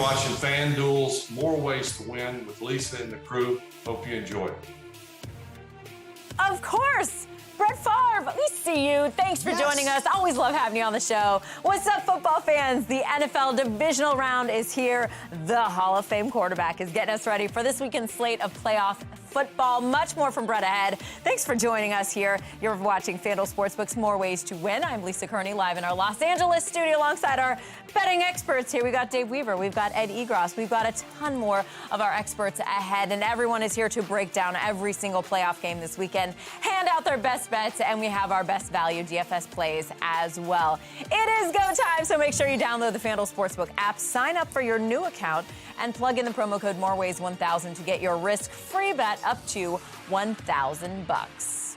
watching FanDuel's More Ways to Win with Lisa and the crew. Hope you enjoy it. Of course. Brett Favre, we see you. Thanks for joining us. Always love having you on the show. What's up, football fans? The NFL Divisional Round is here. The Hall of Fame quarterback is getting us ready for this weekend's slate of playoff football. Much more from Brett ahead. Thanks for joining us here. You're watching FanDuel Sportsbook's More Ways to Win. I'm Lisa Kerney, live in our Los Angeles studio alongside our betting experts here. We've got Dave Weaver. We've got Ed Egros. We've got a ton more of our experts ahead, and everyone is here to break down every single playoff game this weekend, hand out their best bets, and we have our best value DFS plays as well. It is go time, so make sure you download the FanDuel Sportsbook app, sign up for your new account, and plug in the promo code MOREWAYS1000 to get your risk-free bet up to $1,000.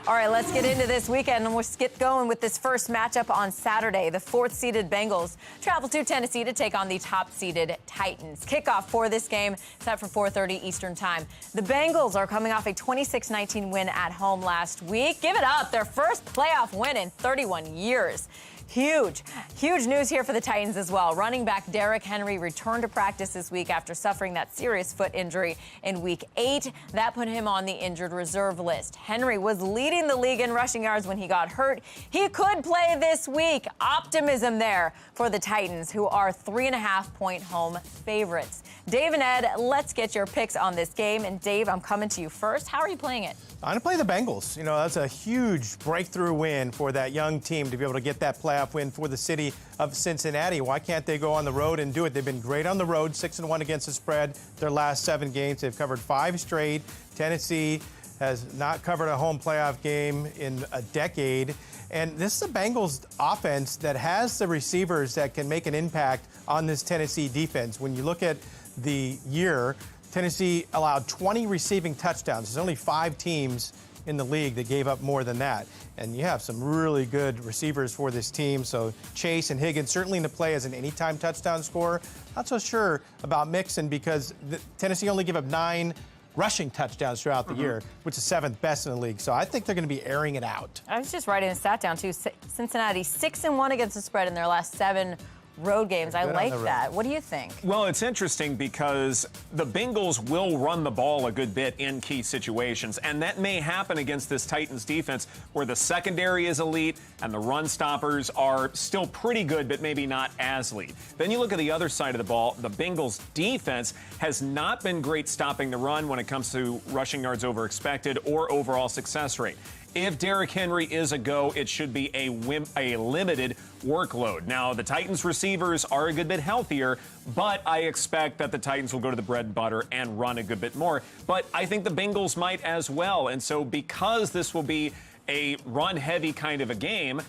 All right, let's get into this weekend, and we'll get going with this first matchup on Saturday. The 4th-seeded Bengals travel to Tennessee to take on the top-seeded Titans. Kickoff for this game set for 4:30 Eastern Time. The Bengals are coming off a 26-19 win at home last week. Give it up, their first playoff win in 31 years. Huge news here for the Titans as well. Running back Derrick Henry returned to practice this week after suffering that serious foot injury in Week 8. That put him on the injured reserve list. Henry was leading the league in rushing yards when he got hurt. He could play this week. Optimism there for the Titans, who are 3.5-point home favorites. Dave and Ed, let's get your picks on this game. And Dave, I'm coming to you first. How are you playing it? I'm going to play the Bengals. You know, that's a huge breakthrough win for that young team to be able to get that playoff win for the city of Cincinnati. Why can't they go on the road and do it? They've been great on the road, 6-1 against the spread their last 7 games. They've covered 5 straight. Tennessee has not covered a home playoff game in a decade. And this is a Bengals offense that has the receivers that can make an impact on this Tennessee defense. When you look at the year, Tennessee allowed 20 receiving touchdowns. There's only 5 teams in the league that gave up more than that. And you have some really good receivers for this team. So Chase and Higgins certainly in the play as an anytime touchdown scorer. Not so sure about Mixon because Tennessee only gave up 9 rushing touchdowns throughout the year, which is 7th best in the league. So I think they're going to be airing it out. I was just writing a stat down, too. Cincinnati, 6-1 against the spread in their last 7 road games. I like that. What do you think? Well, it's interesting because the Bengals will run the ball a good bit in key situations, and that may happen against this Titans defense where the secondary is elite and the run stoppers are still pretty good, but maybe not as elite. Then you look at the other side of the ball, the Bengals defense has not been great stopping the run when it comes to rushing yards over expected or overall success rate. If Derrick Henry is a go, it should be a limited workload. Now, the Titans receivers are a good bit healthier, but I expect that the Titans will go to the bread and butter and run a good bit more. But I think the Bengals might as well. And so because this will be a run-heavy kind of a game,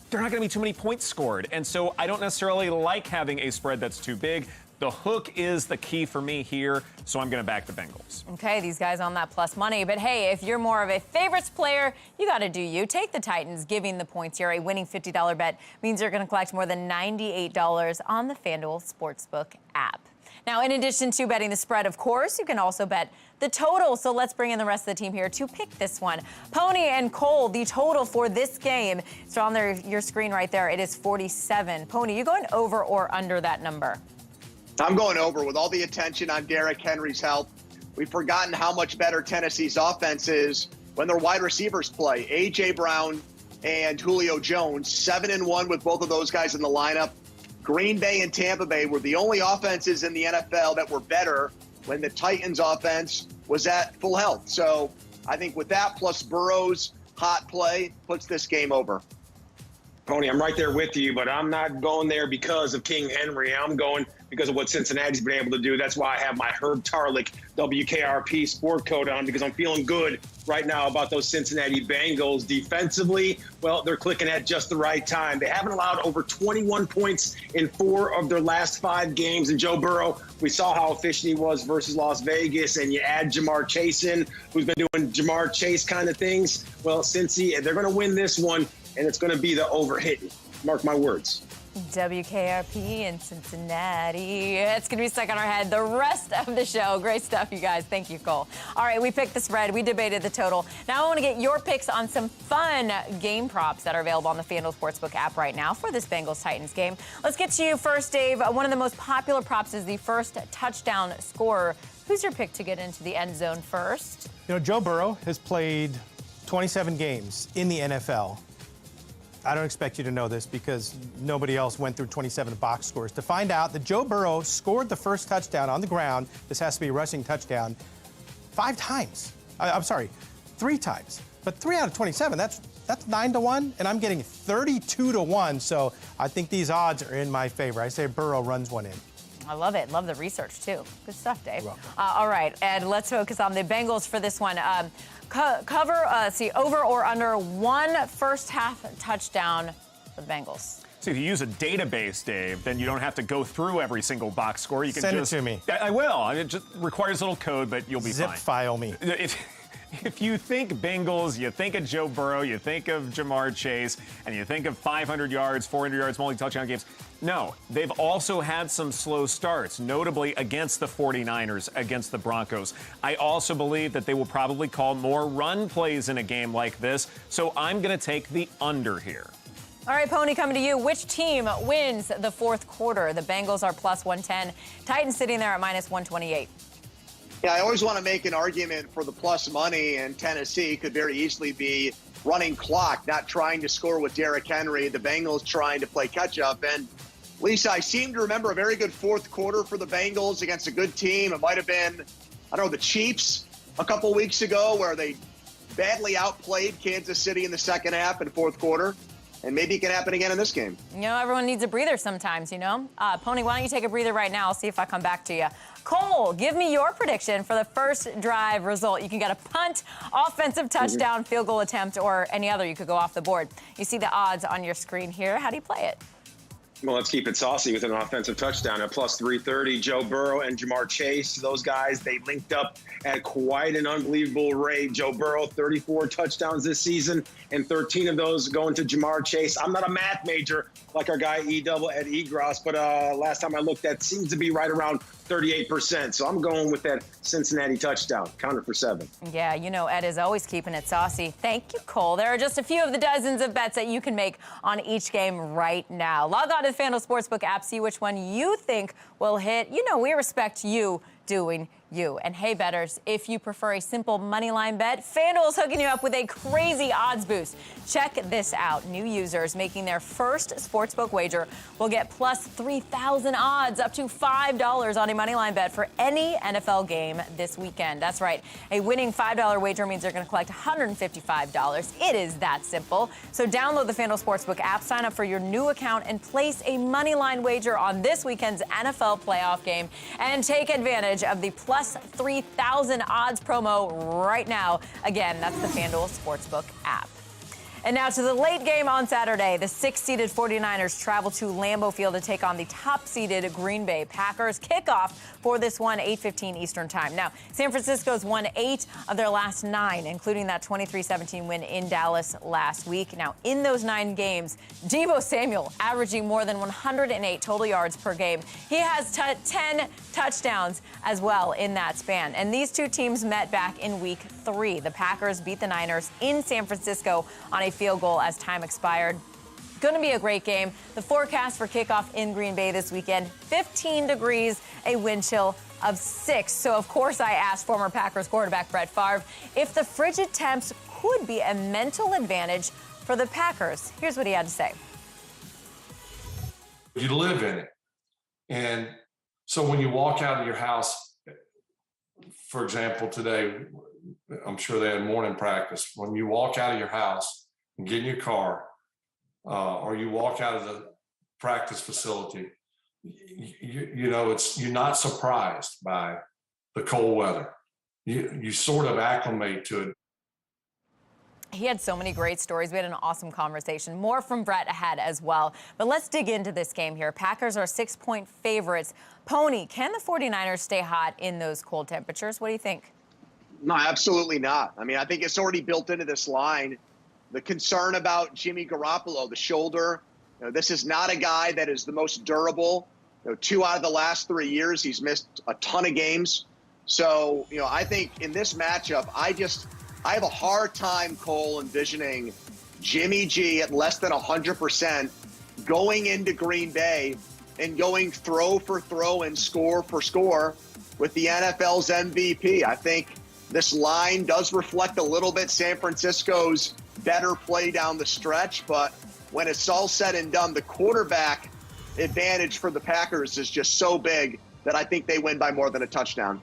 there are not going to be too many points scored. And so I don't necessarily like having a spread that's too big. The hook is the key for me here, so I'm going to back the Bengals. Okay, these guys on that plus money. But, hey, if you're more of a favorites player, you got to do you. Take the Titans, giving the points here. A winning $50 bet means you're going to collect more than $98 on the FanDuel Sportsbook app. Now, in addition to betting the spread, of course, you can also bet the total. So let's bring in the rest of the team here to pick this one. Pony and Cole, the total for this game, it's on your screen right there. It is 47. Pony, you going over or under that number? I'm going over. With all the attention on Derrick Henry's health, we've forgotten how much better Tennessee's offense is when their wide receivers play. A.J. Brown and Julio Jones, 7-1 with both of those guys in the lineup. Green Bay and Tampa Bay were the only offenses in the NFL that were better when the Titans' offense was at full health. So I think with that plus Burrow's hot play puts this game over. Pony, I'm right there with you, but I'm not going there because of King Henry. I'm going because of what Cincinnati's been able to do. That's why I have my Herb Tarlick WKRP sport coat on, because I'm feeling good right now about those Cincinnati Bengals. Defensively, well, they're clicking at just the right time. They haven't allowed over 21 points in 4 of their last 5 games. And Joe Burrow, we saw how efficient he was versus Las Vegas, and you add Jamar Chase in, who's been doing Jamar Chase kind of things. Well, Cincy, they're going to win this one, and it's going to be the over-hitting. Mark my words. WKRP in Cincinnati. It's going to be stuck on our head the rest of the show. Great stuff, you guys. Thank you, Cole. All right, we picked the spread. We debated the total. Now I want to get your picks on some fun game props that are available on the FanDuel Sportsbook app right now for this Bengals-Titans game. Let's get to you first, Dave. One of the most popular props is the first touchdown scorer. Who's your pick to get into the end zone first? You know, Joe Burrow has played 27 games in the NFL. I don't expect you to know this because nobody else went through 27 box scores. To find out that Joe Burrow scored the first touchdown on the ground, this has to be a rushing touchdown, 5 times. I'm sorry, 3 times. But 3 out of 27, that's 9-1, and I'm getting 32-1. So I think these odds are in my favor. I say Burrow runs one in. I love it. Love the research, too. Good stuff, Dave. All right, and let's focus on the Bengals for this one. Over or under 1 first half touchdown for the Bengals. So if you use a database, Dave, then you don't have to go through every single box score. You can Send just it to me. I will. It just requires a little code, but you'll be Zip fine. file me. If you think Bengals, you think of Joe Burrow, you think of Jamar Chase, and you think of 500 yards, 400 yards, multi-touchdown games. No, they've also had some slow starts, notably against the 49ers, against the Broncos. I also believe that they will probably call more run plays in a game like this, so I'm going to take the under here. All right, Pony, coming to you. Which team wins the fourth quarter? The Bengals are plus 110. Titans sitting there at minus 128. Yeah, I always want to make an argument for the plus money, and Tennessee could very easily be running clock, not trying to score with Derrick Henry. The Bengals trying to play catch-up. And, Lisa, I seem to remember a very good fourth quarter for the Bengals against a good team. It might have been, I don't know, the Chiefs a couple weeks ago where they badly outplayed Kansas City in the second half and fourth quarter. And maybe it can happen again in this game. You know, everyone needs a breather sometimes, you know. Pony, why don't you take a breather right now? I'll see if I come back to you. Cole, give me your prediction for the first drive result. You can get a punt, offensive touchdown, field goal attempt, or any other. You could go off the board. You see the odds on your screen here. How do you play it? Well, let's keep it saucy with an offensive touchdown at plus 330. Joe Burrow and Jamar Chase, those guys, they linked up at quite an unbelievable rate. Joe Burrow, 34 touchdowns this season, and 13 of those going to Jamar Chase. I'm not a math major like our guy E-Double at Egros, but last time I looked, that seems to be right around 38%. So I'm going with that Cincinnati touchdown, counter for 7. Yeah, you know Ed is always keeping it saucy. Thank you, Cole. There are just a few of the dozens of bets that you can make on each game right now. Log on to the FanDuel Sportsbook app, see which one you think will hit. You know we respect you doing you. And hey, bettors, if you prefer a simple money line bet, FanDuel's hooking you up with a crazy odds boost. Check this out. New users making their first sportsbook wager will get plus 3,000 odds, up to $5 on a money line bet for any NFL game this weekend. That's right. A winning $5 wager means you're going to collect $155. It is that simple. So download the FanDuel Sportsbook app, sign up for your new account, and place a money line wager on this weekend's NFL playoff game, and take advantage of the plus 3,000 odds promo right now. Again, that's the FanDuel Sportsbook app. And now to the late game on Saturday. The 6-seeded 49ers travel to Lambeau Field to take on the top-seeded Green Bay Packers. Kickoff for this one, 8:15 Eastern Time. Now, San Francisco's won 8 of their last 9, including that 23-17 win in Dallas last week. Now, in those 9 games, Deebo Samuel averaging more than 108 total yards per game. He has 10 touchdowns as well in that span. And these two teams met back in week 3. The Packers beat the Niners in San Francisco on a field goal as time expired. Going to be a great game. The forecast for kickoff in Green Bay this weekend, 15 degrees, a wind chill of 6. So, of course, I asked former Packers quarterback Brett Favre if the frigid temps could be a mental advantage for the Packers. Here's what he had to say. You live in it. And so when you walk out of your house, for example, today, I'm sure they had morning practice. When you walk out of your house and get in your car, or you walk out of the practice facility, you know, you're not surprised by the cold weather. You sort of acclimate to it. He had so many great stories. We had an awesome conversation. More from Brett ahead as well. But let's dig into this game here. Packers are 6-point favorites. Pony, can the 49ers stay hot in those cold temperatures? What do you think? No, absolutely not. I mean, I think it's already built into this line. The concern about Jimmy Garoppolo, the shoulder, This is not a guy that is the most durable. 2 out of the last 3 years, he's missed a ton of games. So, I think in this matchup, I have a hard time, Cole, envisioning Jimmy G at less than 100% going into Green Bay and going throw for throw and score for score with the NFL's MVP. I think this line does reflect a little bit San Francisco's better play down the stretch, but when it's all said and done, the quarterback advantage for the Packers is just so big that I think they win by more than a touchdown.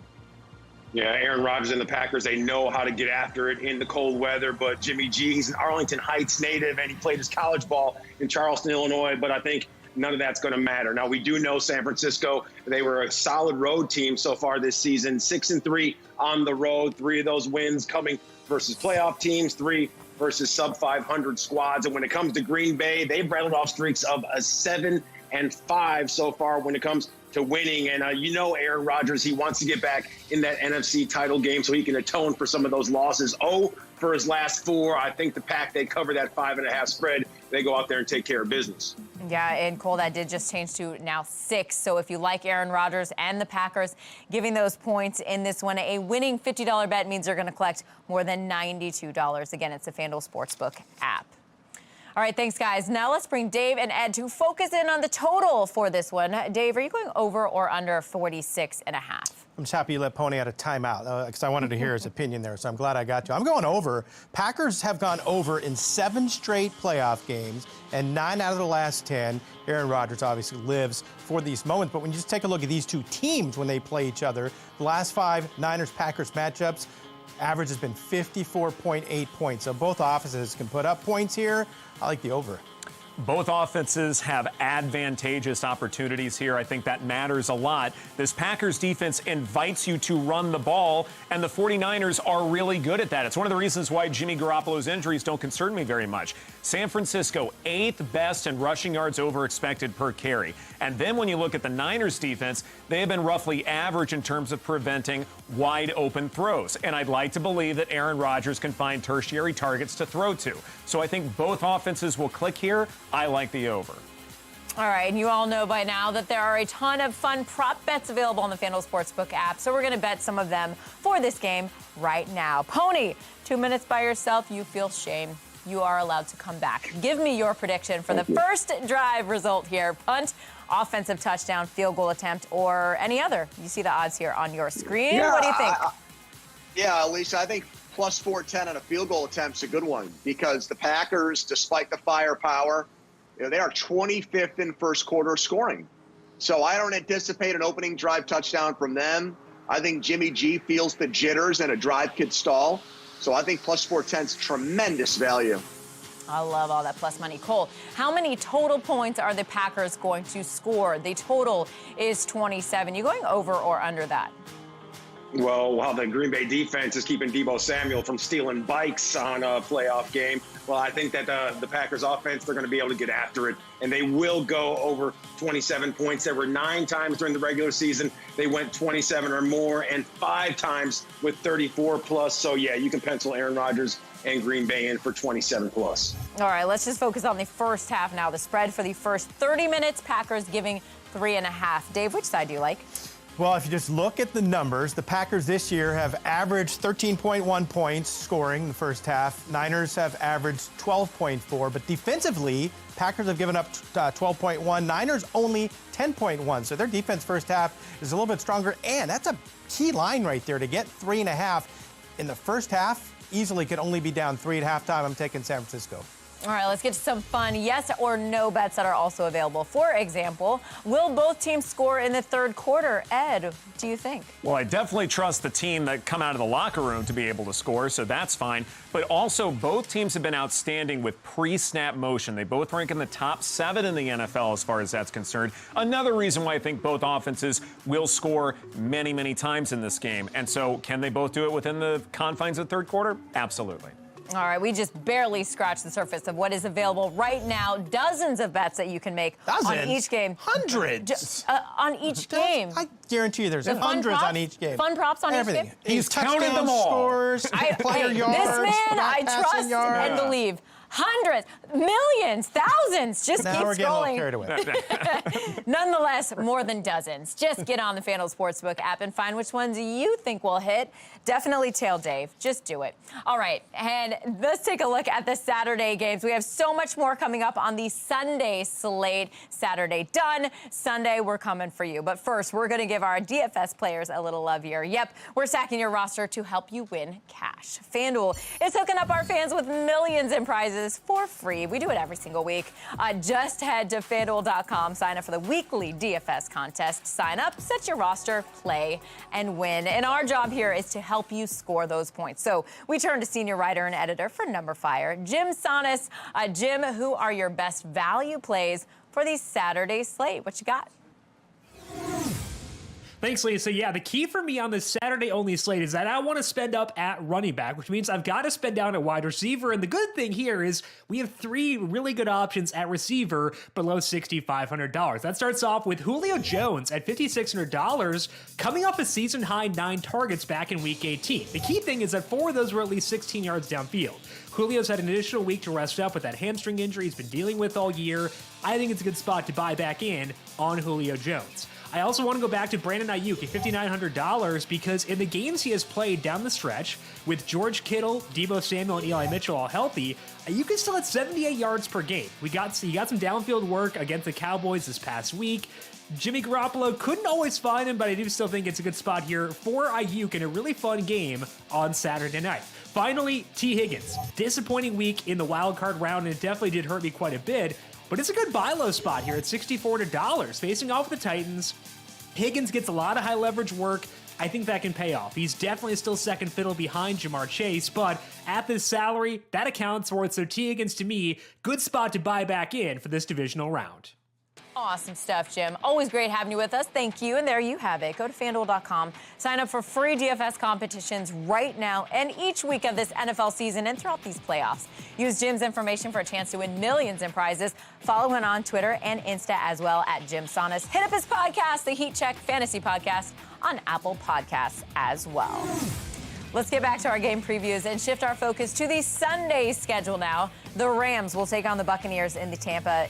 Yeah, Aaron Rodgers and the Packers, they know how to get after it in the cold weather, but Jimmy G, he's an Arlington Heights native, and he played his college ball in Charleston, Illinois, but I think none of that's going to matter. Now, we do know San Francisco, they were a solid road team so far this season, 6-3 on the road, 3 of those wins coming versus playoff teams, 3 versus sub-500 squads. And when it comes to Green Bay, they've rattled off streaks of a 7-5 so far when it comes to winning. And Aaron Rodgers, he wants to get back in that NFC title game so he can atone for some of those losses. For his last 4, I think the Pack, they cover that 5.5 spread. They go out there and take care of business. Yeah, and Cole, that did just change to now 6. So if you like Aaron Rodgers and the Packers giving those points in this one, a winning $50 bet means you're going to collect more than $92. Again, it's the FanDuel Sportsbook app. All right, thanks, guys. Now let's bring Dave and Ed to focus in on the total for this one. Dave, are you going over or under 46.5? I'm just happy you let Pony out of timeout because I wanted to hear his opinion there, so I'm glad I got to. I'm going over. Packers have gone over in 7 straight playoff games, and 9 out of the last 10. Aaron Rodgers obviously lives for these moments, but when you just take a look at these two teams when they play each other, the last 5 Niners-Packers matchups, average has been 54.8 points. So both offenses can put up points here. I like the over. Both offenses have advantageous opportunities here. I think that matters a lot. This Packers defense invites you to run the ball, and the 49ers are really good at that. It's one of the reasons why Jimmy Garoppolo's injuries don't concern me very much. San Francisco, 8th best in rushing yards over expected per carry. And then when you look at the Niners defense, they have been roughly average in terms of preventing wide open throws. And I'd like to believe that Aaron Rodgers can find tertiary targets to throw to. So I think both offenses will click here. I like the over. All right, and you all know by now that there are a ton of fun prop bets available on the FanDuel Sportsbook app, so we're going to bet some of them for this game right now. Pony, 2 minutes by yourself, you feel shame. You are allowed to come back. Give me your prediction for the first drive result here. Punt, offensive touchdown, field goal attempt, or any other. You see the odds here on your screen. Yeah, what do you think? Lisa, I think plus 410 on a field goal attempt's a good one because the Packers, despite the firepower, they are 25th in first quarter scoring. So I don't anticipate an opening drive touchdown from them. I think Jimmy G feels the jitters and a drive could stall. So I think plus 410 is tremendous value. I love all that plus money. Cole, how many total points are the Packers going to score? The total is 27. You going over or under that? Well, while the Green Bay defense is keeping Deebo Samuel from stealing bikes on a playoff game, well, I think that the Packers offense, they're going to be able to get after it, and they will go over 27 points. There were 9 times during the regular season they went 27 or more, and 5 times with 34 plus. So, yeah, you can pencil Aaron Rodgers and Green Bay in for 27 plus. All right, let's just focus on the first half now. The spread for the first 30 minutes, Packers giving 3.5. Dave, which side do you like? Well, if you just look at the numbers, the Packers this year have averaged 13.1 points scoring in the first half. Niners have averaged 12.4, but defensively, Packers have given up 12.1. Niners only 10.1. So their defense first half is a little bit stronger, and that's a key line right there to get 3.5 in the first half. Easily could only be down 3 at halftime. I'm taking San Francisco. All right, let's get to some fun yes or no bets that are also available. For example, will both teams score in the third quarter? Ed, what do you think? Well, I definitely trust the team that come out of the locker room to be able to score, so that's fine. But also, both teams have been outstanding with pre-snap motion. They both rank in the top 7 in the NFL as far as that's concerned. Another reason why I think both offenses will score many, many times in this game. And so, can they both do it within the confines of the third quarter? Absolutely. All right, we just barely scratched the surface of what is available right now. Dozens of bets that you can make on each game. Hundreds. On each game. I guarantee you there's hundreds on each game. Fun props on everything. each game? He's counted them all. Scores, player yards, this man, I passing trust yards. and believe. hundreds, millions, thousands. Just now keep we're getting a little scrolling. carried away. Nonetheless, more than dozens. Just get on the FanDuel Sportsbook app and find which ones you think will hit. Definitely tail Dave. Just do it. All right, and let's take a look at the Saturday games. We have so much more coming up on the Sunday slate. Saturday done. Sunday, we're coming for you. But first, we're going to give our DFS players a little love here. Yep, we're stacking your roster to help you win cash. FanDuel is hooking up our fans with millions in prizes for free. We do it every single week. Just head to FanDuel.com, sign up for the weekly DFS contest. Sign up, set your roster, play, and win. And our job here is to help you score those points. So we turn to senior writer and editor for Number Fire, Jim Sonis. Jim, who are your best value plays for the Saturday slate? What you got? Thanks, Lisa. Yeah, the key for me on this Saturday-only slate is that I want to spend up at running back, which means I've got to spend down at wide receiver. And the good thing here is we have three really good options at receiver below $6,500. That starts off with Julio Jones at $5,600, coming off a season-high 9 targets back in Week 18. The key thing is that 4 of those were at least 16 yards downfield. Julio's had an additional week to rest up with that hamstring injury he's been dealing with all year. I think it's a good spot to buy back in on Julio Jones. I also want to go back to Brandon Ayuk at $5,900 because in the games he has played down the stretch with George Kittle, Deebo Samuel, and Eli Mitchell all healthy, Ayuk is still at 78 yards per game. He got some downfield work against the Cowboys this past week. Jimmy Garoppolo couldn't always find him, but I do still think it's a good spot here for Ayuk in a really fun game on Saturday night. Finally, T. Higgins. Disappointing week in the wild card round, and it definitely did hurt me quite a bit. But it's a good buy low spot here at $64 facing off the Titans. Higgins gets a lot of high leverage work. I think that can pay off. He's definitely still second fiddle behind Jamar Chase, but at this salary, that accounts for it. So T. Higgins, to me, good spot to buy back in for this divisional round. Awesome stuff, Jim. Always great having you with us. Thank you. And there you have it. Go to FanDuel.com. Sign up for free DFS competitions right now and each week of this NFL season and throughout these playoffs. Use Jim's information for a chance to win millions in prizes. Follow him on Twitter and Insta as well at Jim Sonis. Hit up his podcast, the Heat Check Fantasy Podcast, on Apple Podcasts as well. Let's get back to our game previews and shift our focus to the Sunday schedule now. The Rams will take on the Buccaneers in Tampa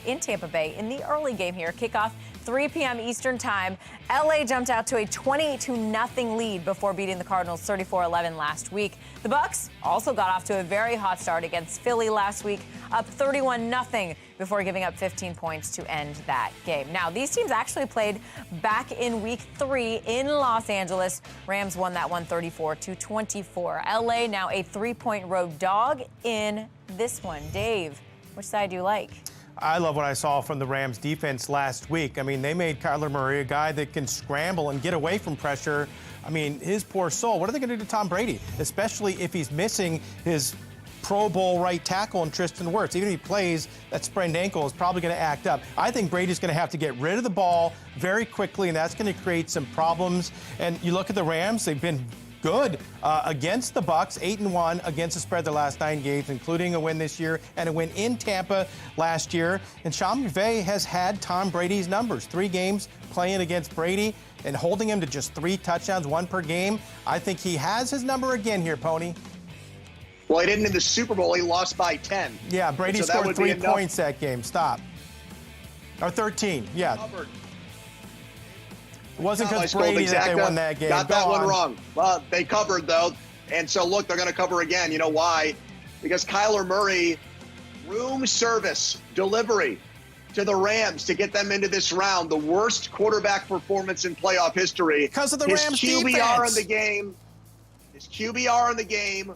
Bay in the early game here. Kickoff 3 p.m. Eastern time. LA jumped out to a 20-0 lead before beating the Cardinals 34-11 last week. The Bucs also got off to a very hot start against Philly last week, up 31-0 before giving up 15 points to end that game. Now, these teams actually played back in Week 3 in Los Angeles. Rams won that one 34-24. LA now a 3-point road dog in this one. Dave, which side do you like? I love what I saw from the Rams defense last week. I mean, they made Kyler Murray a guy that can scramble and get away from pressure. I mean, his poor soul. What are they going to do to Tom Brady? Especially if he's missing his Pro Bowl right tackle and Tristan Wirfs. Even if he plays, that sprained ankle is probably going to act up. I think Brady's going to have to get rid of the ball very quickly, and that's going to create some problems. And you look at the Rams, they've been good against the Bucs, 8-1 against the spread the last 9 games, including a win this year and a win in Tampa last year. And Sean McVay has had Tom Brady's numbers, 3 games playing against Brady and holding him to just 3 touchdowns, 1 per game. I think he has his number again here, Pony. Well, he didn't in the Super Bowl. He lost by 10. Yeah, Brady scored 3 points that game. Stop. Or 13, yeah. Covered. It wasn't because Brady that they won that game. Got that one wrong. Well, they covered, though. And so, look, they're going to cover again. You know why? Because Kyler Murray, room service, delivery to the Rams to get them into this round. The worst quarterback performance in playoff history. Because of the Rams QBR defense. in the game. His QBR in the game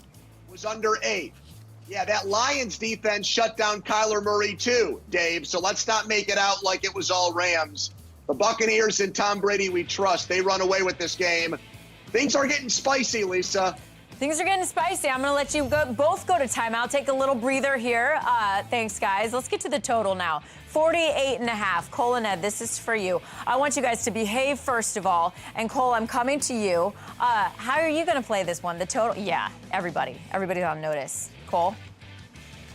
was under 8. Yeah, that Lions defense shut down Kyler Murray, too, Dave. So let's not make it out like it was all Rams. The Buccaneers and Tom Brady we trust. They run away with this game. Things are getting spicy, Lisa. Things are getting spicy. I'm going to let you both go to timeout. Take a little breather here. Thanks, guys. Let's get to the total now. 48.5. Cole and Ed, this is for you. I want you guys to behave first of all. And Cole, I'm coming to you. How are you going to play this one? The total? Yeah, everybody's on notice. Cole?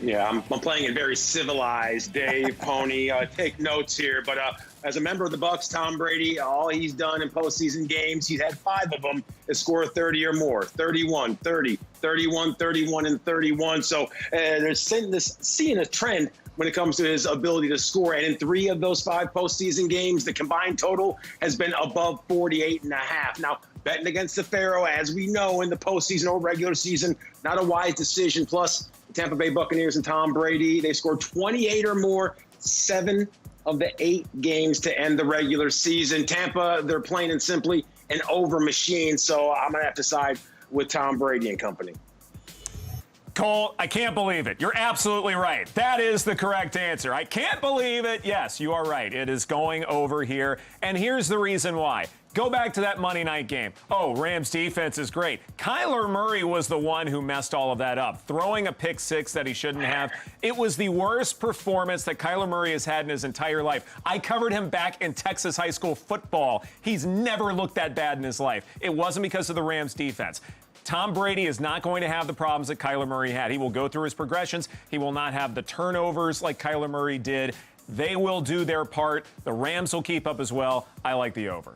Yeah, I'm playing it very civilized, Dave, Pony. Take notes here, but as a member of the Bucs, Tom Brady, all he's done in postseason games, he's had 5 of them, is score 30 or more, 31, 30, 31, 31, and 31. So they're seeing a trend when it comes to his ability to score. And in 3 of those 5 postseason games, the combined total has been above 48.5. Now, betting against the Pharaoh, as we know, in the postseason or regular season, not a wise decision. Plus, the Tampa Bay Buccaneers and Tom Brady, they scored 28 or more, 7 of the 8 games to end the regular season. Tampa, they're plain and simply an over machine. So I'm going to have to side with Tom Brady and company. Cole, I can't believe it. You're absolutely right. That is the correct answer. I can't believe it. Yes, you are right. It is going over here. And here's the reason why. Go back to that Monday night game. Oh, Rams defense is great. Kyler Murray was the one who messed all of that up, throwing a pick 6 that he shouldn't have. It was the worst performance that Kyler Murray has had in his entire life. I covered him back in Texas high school football. He's never looked that bad in his life. It wasn't because of the Rams defense. Tom Brady is not going to have the problems that Kyler Murray had. He will go through his progressions. He will not have the turnovers like Kyler Murray did. They will do their part. The Rams will keep up as well. I like the over.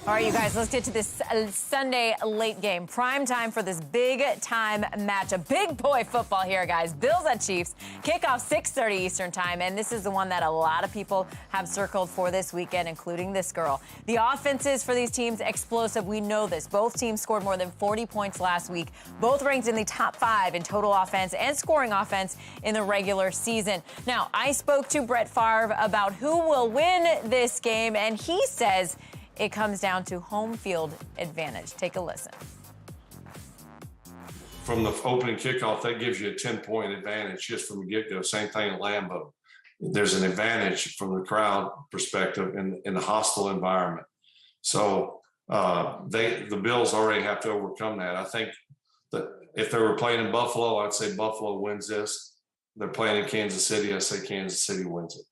All right, you guys, let's get to this Sunday late game. Prime time for this big-time matchup. Big boy football here, guys. Bills at Chiefs. Kickoff 6:30 Eastern time, and this is the one that a lot of people have circled for this weekend, including this girl. The offenses for these teams, explosive. We know this. Both teams scored more than 40 points last week. Both ranked in the top 5 in total offense and scoring offense in the regular season. Now, I spoke to Brett Favre about who will win this game, and he says it comes down to home field advantage. Take a listen. From the opening kickoff, that gives you a 10-point advantage just from the get-go. Same thing at Lambeau. There's an advantage from the crowd perspective in the hostile environment. So the Bills already have to overcome that. I think that if they were playing in Buffalo, I'd say Buffalo wins this. They're playing in Kansas City, I say Kansas City wins it.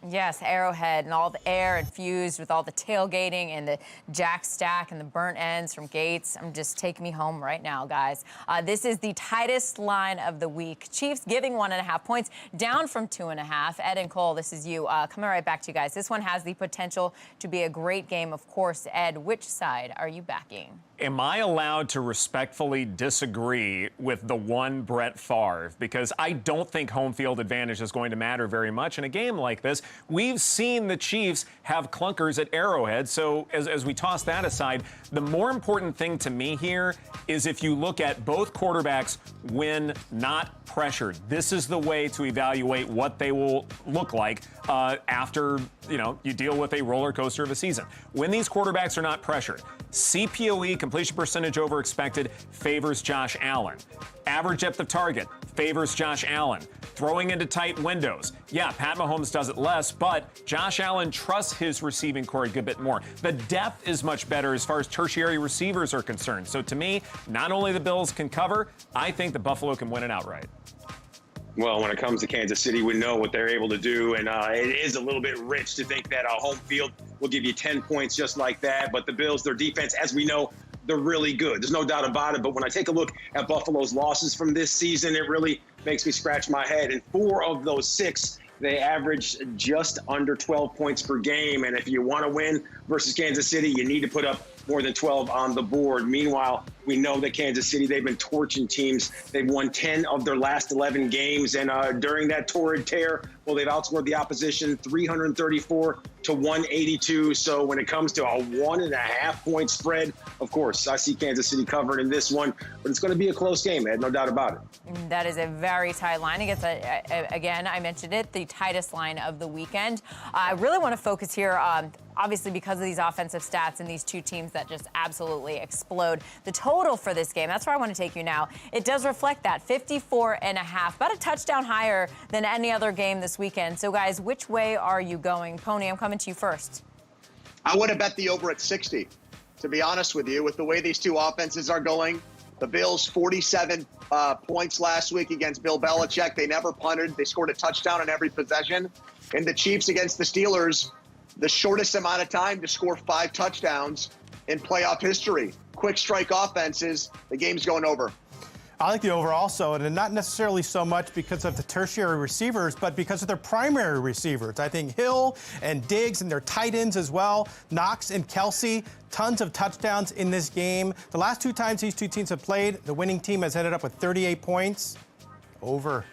Yes, Arrowhead and all the air infused with all the tailgating and the jack stack and the burnt ends from Gates. I'm just taking me home right now, guys. This is the tightest line of the week. Chiefs giving 1.5 points, down from 2.5. Ed and Cole, this is you. Coming right back to you guys. This one has the potential to be a great game, of course. Ed, which side are you backing? Am I allowed to respectfully disagree with the one Brett Favre? Because I don't think home field advantage is going to matter very much in a game like this. We've seen the Chiefs have clunkers at Arrowhead. So as we toss that aside, the more important thing to me here is if you look at both quarterbacks when not pressured. This is the way to evaluate what they will look like after, you deal with a roller coaster of a season. When these quarterbacks are not pressured, CPOE, completion percentage over expected, favors Josh Allen. Average depth of target favors Josh Allen. Throwing into tight windows. Yeah, Pat Mahomes does it less, but Josh Allen trusts his receiving core a good bit more. The depth is much better as far as tertiary receivers are concerned. So to me, not only the Bills can cover, I think the Buffalo can win it outright. Well, when it comes to Kansas City, we know what they're able to do, and it is a little bit rich to think that home field will give you 10 points just like that. But the Bills, their defense, as we know, they're really good. There's no doubt about it. But when I take a look at Buffalo's losses from this season, it really makes me scratch my head. And 4 of those 6, they averaged just under 12 points per game. And if you want to win versus Kansas City, you need to put up more than 12 on the board. Meanwhile, we know that Kansas City, they've been torching teams. They've won 10 of their last 11 games. And during that torrid tear, well, they've outscored the opposition 334 to 182. So when it comes to a 1.5 point spread, of course, I see Kansas City covered in this one. But it's going to be a close game, Ed, no doubt about it. That is a very tight line. Against, again, I mentioned it, the tightest line of the weekend. I really want to focus here on, obviously, because of these offensive stats and these two teams that just absolutely explode. The total for this game, that's where I want to take you now. It does reflect that, 54.5, about a touchdown higher than any other game this weekend. So, guys, which way are you going? Pony, I'm coming to you first. I would have bet the over at 60, to be honest with you, with the way these two offenses are going. The Bills, 47 points last week against Bill Belichick. They never punted. They scored a touchdown on every possession. And the Chiefs against the Steelers, the shortest amount of time to score 5 touchdowns in playoff history. Quick strike offenses, the game's going over. I like the over also, and not necessarily so much because of the tertiary receivers, but because of their primary receivers. I think Hill and Diggs and their tight ends as well, Knox and Kelsey, tons of touchdowns in this game. The last 2 times these two teams have played, the winning team has ended up with 38 points. Over.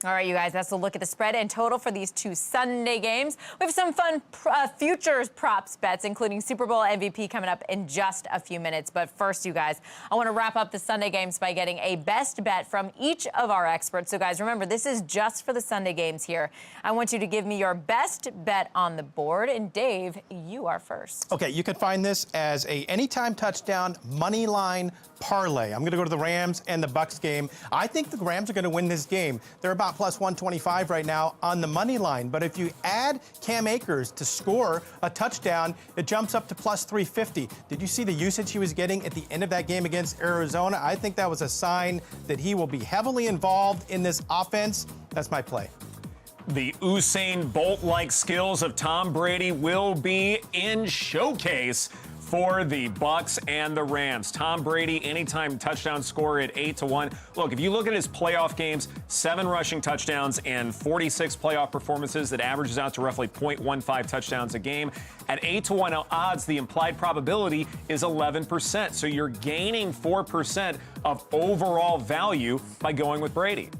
All right, you guys, that's a look at the spread and total for these 2 Sunday games. We have some fun futures props bets, including Super Bowl MVP coming up in just a few minutes. But first, you guys, I want to wrap up the Sunday games by getting a best bet from each of our experts. So, guys, remember, this is just for the Sunday games here. I want you to give me your best bet on the board. And, Dave, you are first. Okay, you can find this as a anytime touchdown money line parlay. I'm going to go to the Rams and the Bucs game. I think the Rams are going to win this game. They're about plus 125 right now on the money line. But if you add Cam Akers to score a touchdown, it jumps up to plus 350. Did you see the usage he was getting at the end of that game against Arizona? I think that was a sign that he will be heavily involved in this offense. That's my play. The Usain Bolt-like skills of Tom Brady will be in showcase for the Bucs and the Rams. Tom Brady, anytime touchdown scorer at 8-1. Look, if you look at his playoff games, 7 rushing touchdowns and 46 playoff performances, that averages out to roughly 0.15 touchdowns a game. At 8-1 odds, the implied probability is 11%. So you're gaining 4% of overall value by going with Brady.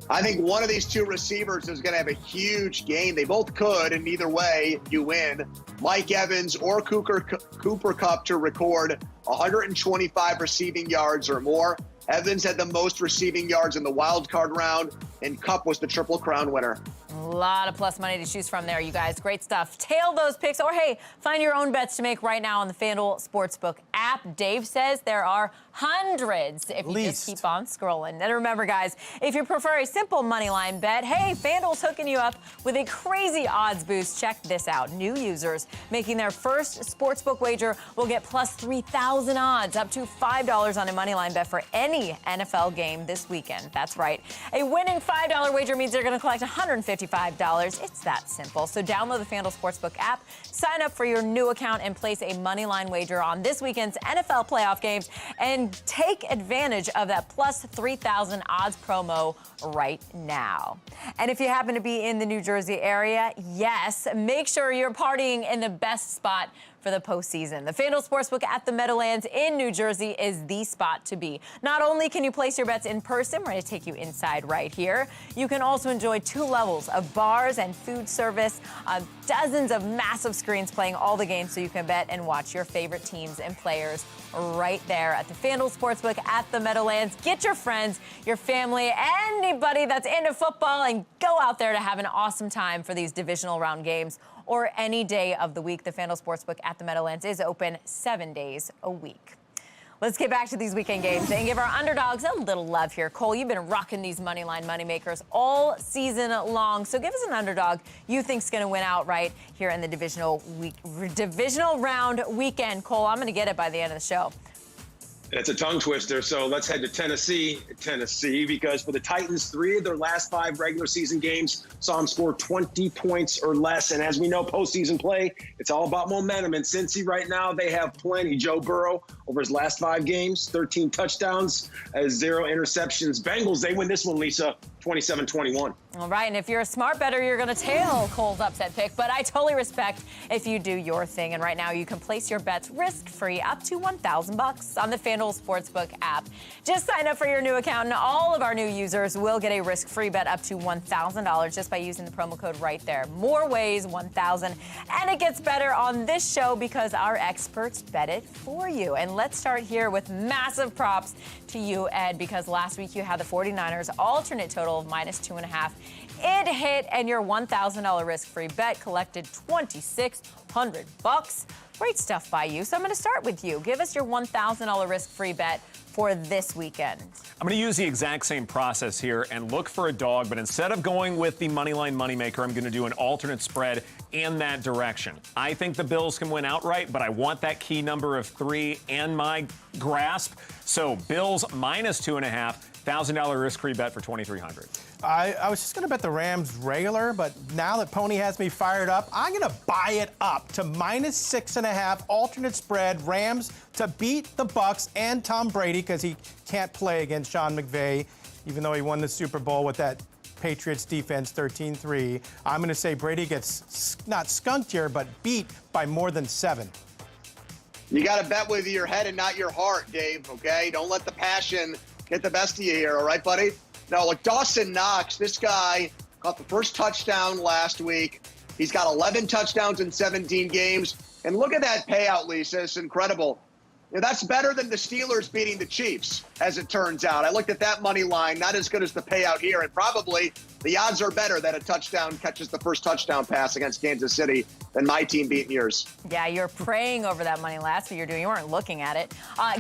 I think one of these 2 receivers is going to have a huge game. They both could, and either way, you win. Mike Evans or Cooper Kupp to record 125 receiving yards or more. Evans had the most receiving yards in the wild card round, and Kupp was the Triple Crown winner. A lot of plus money to choose from there, you guys. Great stuff. Tail those picks, or hey, find your own bets to make right now on the FanDuel Sportsbook app. Dave says there are hundreds if you just keep on scrolling. And remember, guys, if you prefer a simple money line bet, hey, FanDuel's hooking you up with a crazy odds boost. Check this out. New users making their first sportsbook wager will get plus 3,000 odds, up to $5 on a money line bet for any NFL game this weekend. That's right. A winning $5 wager means they're going to collect $155. It's that simple. So download the FanDuel Sportsbook app, sign up for your new account, and place a money line wager on this weekend's NFL playoff games, and take advantage of that plus 3,000 odds promo right now. And if you happen to be in the New Jersey area, yes, make sure you're partying in the best spot for the postseason. The FanDuel Sportsbook at the Meadowlands in New Jersey is the spot to be. Not only can you place your bets in person, we're going to take you inside right here, you can also enjoy 2 levels of bars and food service, dozens of massive screens playing all the games so you can bet and watch your favorite teams and players right there at the FanDuel Sportsbook at the Meadowlands. Get your friends, your family, anybody that's into football, and go out there to have an awesome time for these divisional round games or any day of the week. The FanDuel Sportsbook at the Meadowlands is open 7 days a week. Let's get back to these weekend games and give our underdogs a little love here. Cole, you've been rocking these moneyline moneymakers all season long. So give us an underdog you think's going to win outright here in the divisional round weekend. Cole, I'm going to get it by the end of the show. It's a tongue twister, so let's head to Tennessee, because for the Titans, 3 of their last 5 regular season games saw them score 20 points or less. And as we know, postseason play, it's all about momentum. And Cincy right now, they have plenty. Joe Burrow, over his last 5 games, 13 touchdowns, 0 interceptions. Bengals, they win this one, Lisa, 27-21. All right, and if you're a smart bettor, you're going to tail Cole's upset pick, but I totally respect if you do your thing. And right now, you can place your bets risk-free up to $1,000 on the FanDuel Sportsbook app. Just sign up for your new account, and all of our new users will get a risk-free bet up to $1,000 just by using the promo code right there. More ways, 1,000. And it gets better on this show because our experts bet it for you. And let's start here with massive props to you, Ed, because last week you had the 49ers alternate total of -2.5. It hit, and your $1,000 risk-free bet collected $2,600. Great stuff by you. So I'm going to start with you. Give us your $1,000 risk-free bet for this weekend. I'm going to use the exact same process here and look for a dog, but instead of going with the moneyline moneymaker, I'm going to do an alternate spread in that direction. I think the Bills can win outright, but I want that key number of 3 in my grasp. So Bills -2.5, $1,000 risk-free bet for $2,300. I was just going to bet the Rams regular, but now that Pony has me fired up, I'm going to buy it up to -6.5 alternate spread. Rams to beat the Bucks and Tom Brady because he can't play against Sean McVay, even though he won the Super Bowl with that Patriots defense 13-3. I'm going to say Brady gets not skunked here, but beat by more than 7. You got to bet with your head and not your heart, Dave, okay? Don't let the passion get the best of you here, all right, buddy? No, look, Dawson Knox, this guy caught the first touchdown last week. He's got 11 touchdowns in 17 games. And look at that payout, Lisa. It's incredible. You know, that's better than the Steelers beating the Chiefs, as it turns out. I looked at that money line, not as good as the payout here. And probably the odds are better that a touchdown catches the first touchdown pass against Kansas City than my team beating yours. Yeah, you're praying over that money. That's what you're doing. You weren't looking at it.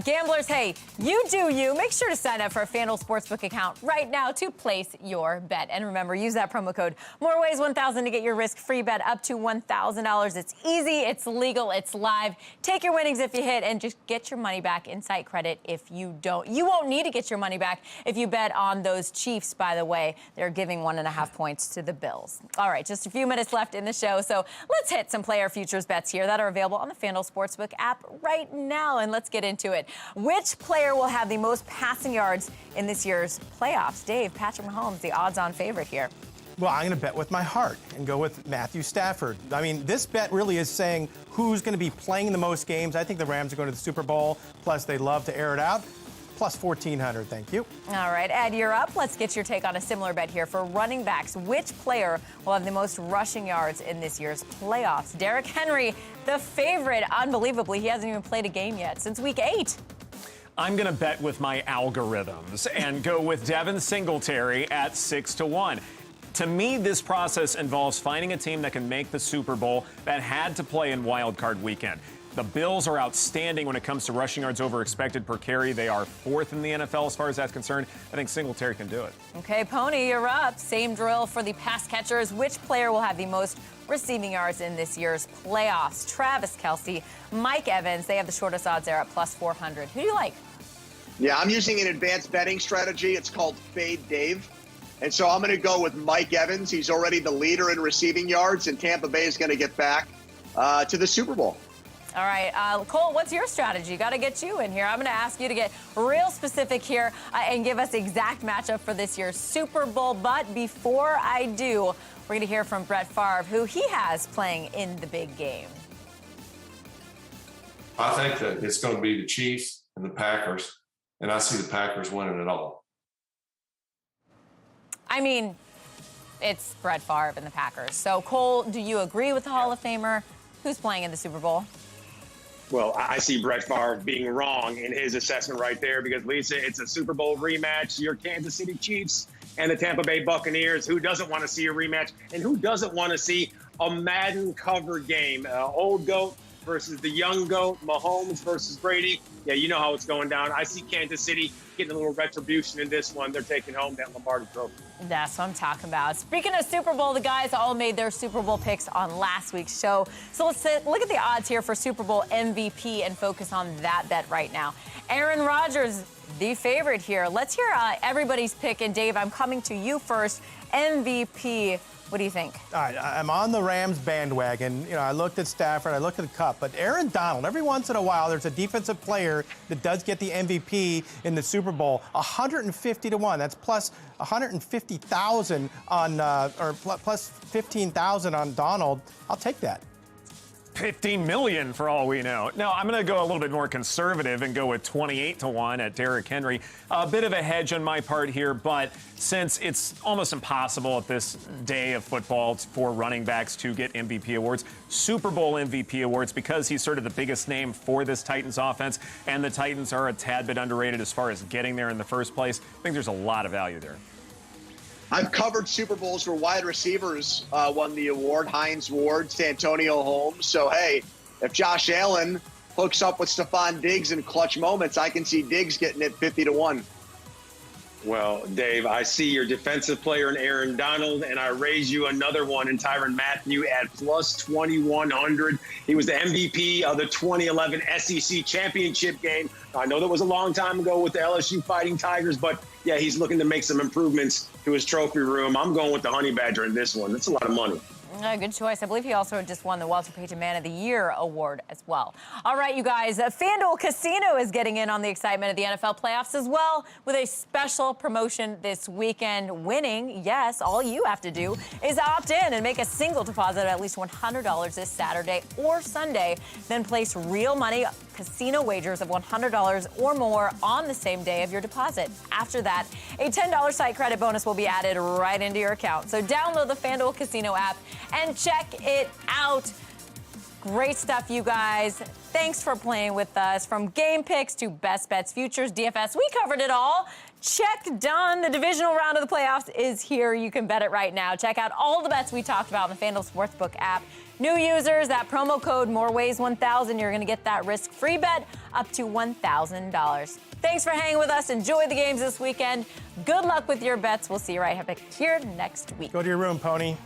Gamblers, hey, you do you. Make sure to sign up for a FanDuel Sportsbook account right now to place your bet. And remember, use that promo code MOREWAYS1000 to get your risk-free bet up to $1,000. It's easy, it's legal, it's live. Take your winnings if you hit and just get your money back in site credit if you don't. You won't need to get your money back if you bet on those Chiefs, by the way. They're giving 1.5 points to the Bills. All right, just a few minutes left in the show, so let's hit some player futures bets here that are available on the FanDuel Sportsbook app right now, and let's get into it. Which player will have the most passing yards in this year's playoffs? Dave, Patrick Mahomes, the odds-on favorite here. Well, I'm going to bet with my heart and go with Matthew Stafford. I mean, this bet really is saying who's going to be playing the most games. I think the Rams are going to the Super Bowl, plus they love to air it out. Plus 1,400, thank you. All right, Ed, you're up. Let's get your take on a similar bet here for running backs. Which player will have the most rushing yards in this year's playoffs? Derrick Henry, the favorite. Unbelievably, he hasn't even played a game yet since week 8. I'm going to bet with my algorithms and go with Devin Singletary at 6-1. To me, this process involves finding a team that can make the Super Bowl that had to play in Wild Card Weekend. The Bills are outstanding when it comes to rushing yards over expected per carry. They are 4th in the NFL as far as that's concerned. I think Singletary can do it. Okay, Pony, you're up. Same drill for the pass catchers. Which player will have the most receiving yards in this year's playoffs? Travis Kelce, Mike Evans. They have the shortest odds there at plus 400. Who do you like? Yeah, I'm using an advanced betting strategy. It's called Fade Dave. And so I'm going to go with Mike Evans. He's already the leader in receiving yards, and Tampa Bay is going to get back to the Super Bowl. All right, Cole, what's your strategy? Got to get you in here. I'm going to ask you to get real specific here and give us exact matchup for this year's Super Bowl. But before I do, we're going to hear from Brett Favre, who he has playing in the big game. I think that it's going to be the Chiefs and the Packers, and I see the Packers winning it all. I mean, it's Brett Favre and the Packers. So, Cole, do you agree with the Hall of Famer? Who's playing in the Super Bowl? Well, I see Brett Favre being wrong in his assessment right there because, Lisa, it's a Super Bowl rematch. Your Kansas City Chiefs and the Tampa Bay Buccaneers. Who doesn't want to see a rematch? And who doesn't want to see a Madden cover game? Old GOAT versus the young GOAT, Mahomes versus Brady. Yeah, you know how it's going down. I see Kansas City getting a little retribution in this one. They're taking home that Lombardi Trophy. That's what I'm talking about. Speaking of Super Bowl, the guys all made their Super Bowl picks on last week's show. So let's look at the odds here for Super Bowl MVP and focus on that bet right now. Aaron Rodgers, the favorite here. Let's hear everybody's pick. And Dave, I'm coming to you first. MVP. What do you think? All right, I'm on the Rams bandwagon. You know, I looked at Stafford, I looked at the Cup, but Aaron Donald, every once in a while, there's a defensive player that does get the MVP in the Super Bowl. 150-1. That's plus 150,000 on, or plus 15,000 on Donald. I'll take that. 15 million for all we know. Now, I'm going to go a little bit more conservative and go with 28-1 at Derrick Henry. A bit of a hedge on my part here, but since it's almost impossible at this day of football for running backs to get MVP awards, Super Bowl MVP awards, because he's sort of the biggest name for this Titans offense, and the Titans are a tad bit underrated as far as getting there in the first place, I think there's a lot of value there. I've covered Super Bowls where wide receivers won the award, Hines Ward, Santonio Holmes. So, hey, if Josh Allen hooks up with Stephon Diggs in clutch moments, I can see Diggs getting it 50-1. Well, Dave, I see your defensive player in Aaron Donald, and I raise you another one in Tyrann Mathieu at plus 2,100. He was the MVP of the 2011 SEC championship game. I know that was a long time ago with the LSU Fighting Tigers, but yeah, he's looking to make some improvements to his trophy room. I'm going with the Honey Badger in this one. That's a lot of money. Good choice. I believe he also just won the Walter Payton Man of the Year award as well. All right, you guys, FanDuel Casino is getting in on the excitement of the NFL playoffs as well with a special promotion this weekend. Winning, yes, all you have to do is opt in and make a single deposit of at least $100 this Saturday or Sunday. Then place real money casino wagers of $100 or more on the same day of your deposit. After that, a $10 site credit bonus will be added right into your account. So download the FanDuel Casino app and check it out. Great stuff, you guys. Thanks for playing with us. From game picks to best bets, futures, DFS, we covered it all. Check done. The divisional round of the playoffs is here. You can bet it right now. Check out all the bets we talked about in the FanDuel Sportsbook app. New users, that promo code MOREWAYS1000, you're going to get that risk-free bet up to $1,000. Thanks for hanging with us. Enjoy the games this weekend. Good luck with your bets. We'll see you right here next week. Go to your room, Pony.